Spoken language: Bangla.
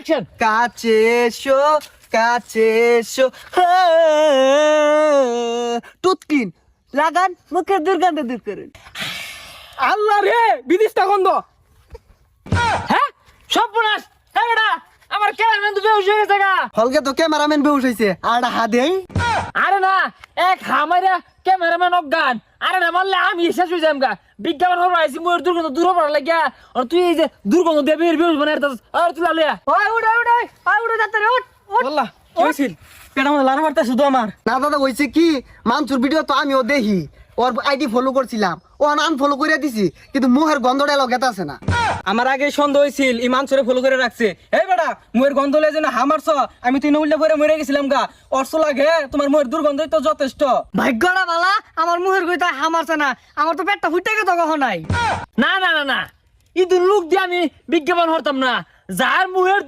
অ্যাকশন। কাছে এসো টুথপিন লাগান মুখের দুর্গন্ধ দূর করুন। আল্লাহ রে বিদিশটা গন্ধ। হ্যাঁ সর্বনাশ। হ্যাঁ বেটা আমার ক্যামেরাম্যান তো বেহুশ হয়ে গেছে গা। হলকে তো ক্যামেরাম্যান বেহুশ হইছে আর হা দেই। আরে না এক হামাইরা ক্যামেরাম্যান অজ্ঞান। আরে না মারলে আমি শেষ হয়ে যাম গা। বিজ্ঞাপন হবো আইসি ময়ূর দুর্গন্ধ দূর হবার লাগিয়া আর তুই এই যে দুর্গন্ধ দেবে বেহুশ বানাই দিতাস। আর তুই লালিয়া ওই উড়ে যাতে রে উঠ আল্লাহ কি হইছিল? পেটা মধ্যে লারা মারতা শুধু আমার। না দাদা হইছে কি মানসুর ভিডিও তো আমিও দেখি ওর আইডি ফলো করছিলাম ও আনফলো করে দিছি কিন্তু মুহের গন্ধটা লগাতে আছে না। আমার আগে সন্দেহ হয়েছিল ইমান সরে ফলো করে রাখছে। এই বেটা মুয়ের গন্ধ লেগে যেন হামারছ আমি তুই উল্টা করে মরে গেছিলাম গা। অর্থ লাগে তোমার মুয়ের দুর্গন্ধই তো যথেষ্ট। ভাগ্যটা বালা আমার মুখের কইতা হামারছে না আমার তো পেটটা ফুটে গেছে কখন নাই না না না না ইদুর লোক দিয়ে আমি বিজ্ঞাপন হরতাম না যার মুয়ের